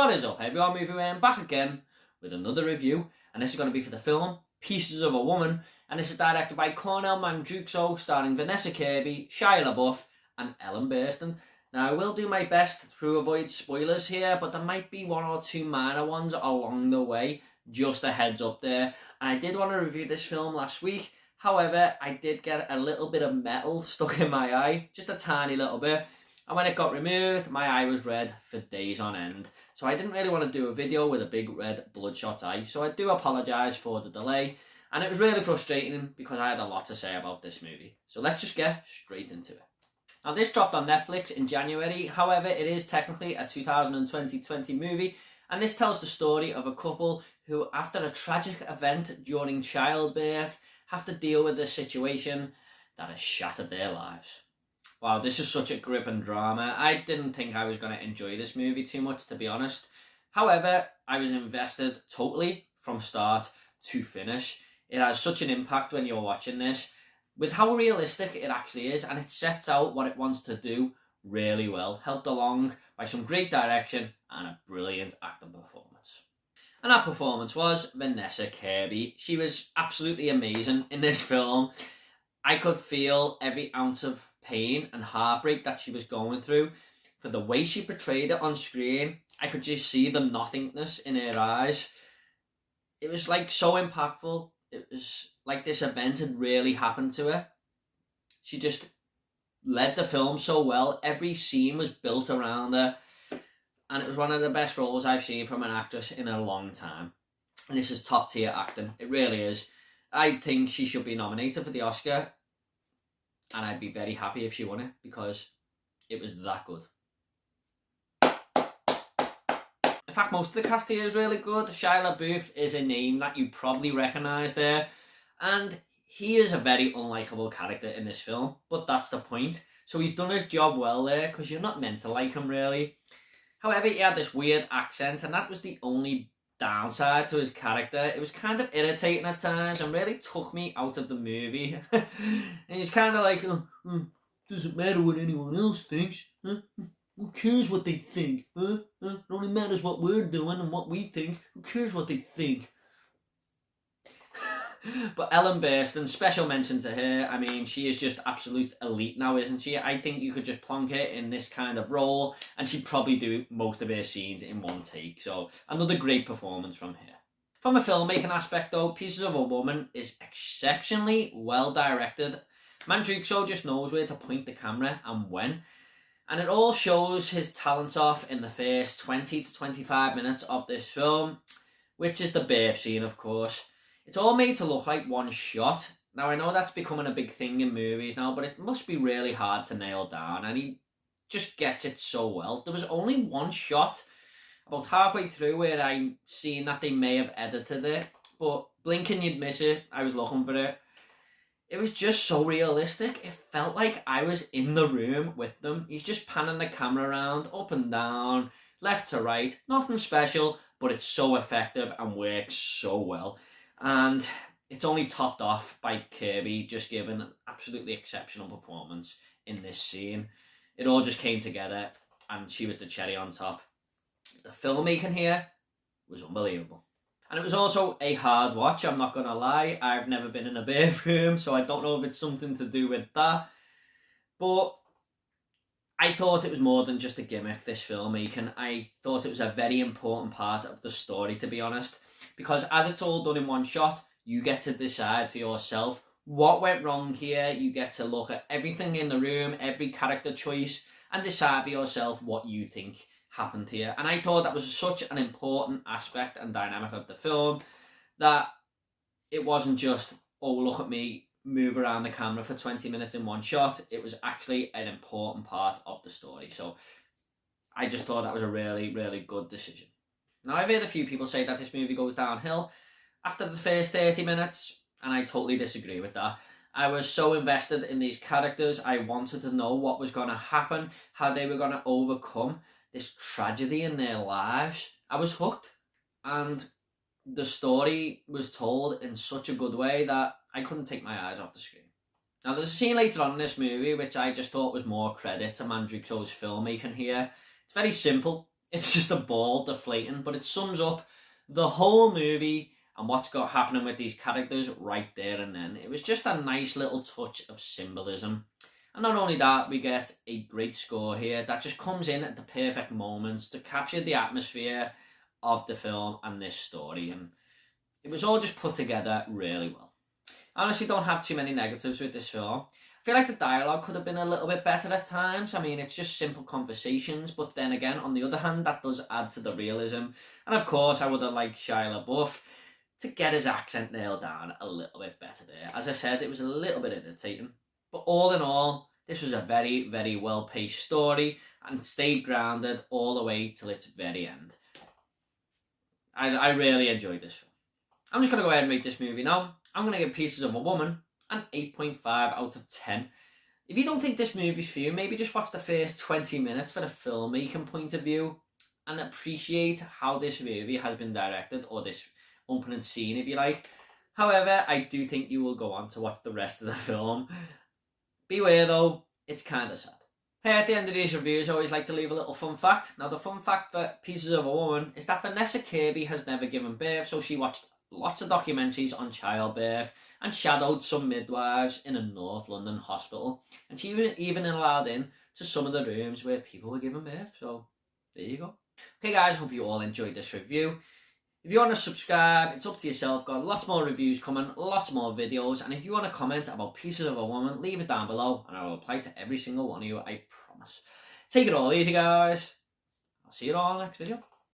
What is up, everyone? Movie Man back again with another review, and this is going to be for the film Pieces of a Woman, and this is directed by Kornel Mandruczo, starring Vanessa Kirby, Shyla Booth and Burstyn. Now, I will do my best to avoid spoilers here, but there might be one or two minor ones along the way, just a heads up there. And I did want to review this film last week, however, I did get a little bit of metal stuck in my eye, just a tiny little bit. And when it got removed, my eye was red for days on end. So I didn't really want to do a video with a big red bloodshot eye. So I do apologise for the delay. And it was really frustrating because I had a lot to say about this movie. So let's just get straight into it. Now, this dropped on Netflix in January. However, it is technically a 2020 movie. And this tells the story of a couple who, after a tragic event during childbirth, have to deal with a situation that has shattered their lives. Wow, this is such a gripping drama. I didn't think I was going to enjoy this movie too much, to be honest. However, I was invested totally from start to finish. It has such an impact when you're watching this, with how realistic it actually is, and it sets out what it wants to do really well, helped along by some great direction and a brilliant acting performance. And that performance was Vanessa Kirby. She was absolutely amazing in this film. I could feel every ounce of pain and heartbreak that she was going through. For the way she portrayed it on screen, I could just see the nothingness in her eyes. It was like so impactful. It was like this event had really happened to her. She just led the film so well. Every scene was built around her, and it was one of the best roles I've seen from an actress in a long time. And this is top tier acting. It really is. I think she should be nominated for the Oscar, and I'd be very happy if she won it because it was that good. In fact, most of the cast here is really good. Shyla Booth is a name that you probably recognise there, and he is a very unlikable character in this film, but that's the point. So he's done his job well there because you're not meant to like him really. However, he had this weird accent, and that was the only downside to his character. It was kind of irritating at times and really took me out of the movie. And he's kind of like, doesn't matter what anyone else thinks. Who cares what they think? It only matters what we're doing and what we think. Who cares what they think? But Burstyn, special mention to her. I mean, she is just absolute elite now, isn't she? I think you could just plonk her in this kind of role and she'd probably do most of her scenes in one take. So another great performance from her. From a filmmaking aspect though, Pieces of a Woman is exceptionally well directed. Mandruczo just knows where to point the camera and when. And it all shows his talents off in the first 20 to 25 minutes of this film, which is the birth scene, of course. It's all made to look like one shot. Now, I know that's becoming a big thing in movies now, but it must be really hard to nail down, and he just gets it so well. There was only one shot about halfway through where I seen that they may have edited it, but blinking you'd miss it. I was looking for it. It was just so realistic. It felt like I was in the room with them. He's just panning the camera around, up and down, left to right. Nothing special, but it's so effective and works so well. And it's only topped off by Kirby just giving an absolutely exceptional performance in this scene. It all just came together and she was the cherry on top. The filmmaking here was unbelievable. And it was also a hard watch, I'm not going to lie. I've never been in a birth room, so I don't know if it's something to do with that. But I thought it was more than just a gimmick, this filmmaking. I thought it was a very important part of the story, to be honest. Because as it's all done in one shot, you get to decide for yourself what went wrong here. You get to look at everything in the room, every character choice, and decide for yourself what you think happened here. And I thought that was such an important aspect and dynamic of the film that it wasn't just, oh, look at me move around the camera for 20 minutes in one shot. It was actually an important part of the story. So I just thought that was a really, really good decision. Now, I've heard a few people say that this movie goes downhill after the first 30 minutes, and I totally disagree with that. I was so invested in these characters. I wanted to know what was going to happen, how they were going to overcome this tragedy in their lives. I was hooked, and the story was told in such a good way that I couldn't take my eyes off the screen. Now, there's a scene later on in this movie which I just thought was more credit to Mandruczo's filmmaking here. It's very simple. it's just a ball deflating, but it sums up the whole movie and what's got happening with these characters right there and then. It was just a nice little touch of symbolism. And not only that, we get a great score here that just comes in at the perfect moments to capture the atmosphere of the film and this story. And it was all just put together really well. I honestly don't have too many negatives with this film. I feel like the dialogue could have been a little bit better at times. I mean, it's just simple conversations, but then again, on the other hand, that does add to the realism. And of course, I would have liked Shyla Booth to get his accent nailed down a little bit better there. As I said, it was a little bit irritating. But all in all, this was a very, very well-paced story and stayed grounded all the way till its very end. I really enjoyed this film. I'm just going to go ahead and rate this movie now. I'm going to give Pieces of a Woman an 8.5 out of 10. If you don't think this movie's for you, maybe just watch the first 20 minutes for the filmmaking point of view and appreciate how this movie has been directed, or this opening scene, if you like. However, I do think you will go on to watch the rest of the film. Beware though, it's kind of sad. Hey, at the end of these reviews, I always like to leave a little fun fact. Now, the fun fact for Pieces of a Woman is that Vanessa Kirby has never given birth, so she watched lots of documentaries on childbirth and shadowed some midwives in a North London hospital. And she was even allowed in to some of the rooms where people were giving birth. So, there you go. Okay guys, hope you all enjoyed this review. If you want to subscribe, it's up to yourself. Got lots more reviews coming, lots more videos. And if you want to comment about Pieces of a Woman, leave it down below and I will reply to every single one of you, I promise. Take it all easy, guys. I'll see you all next video.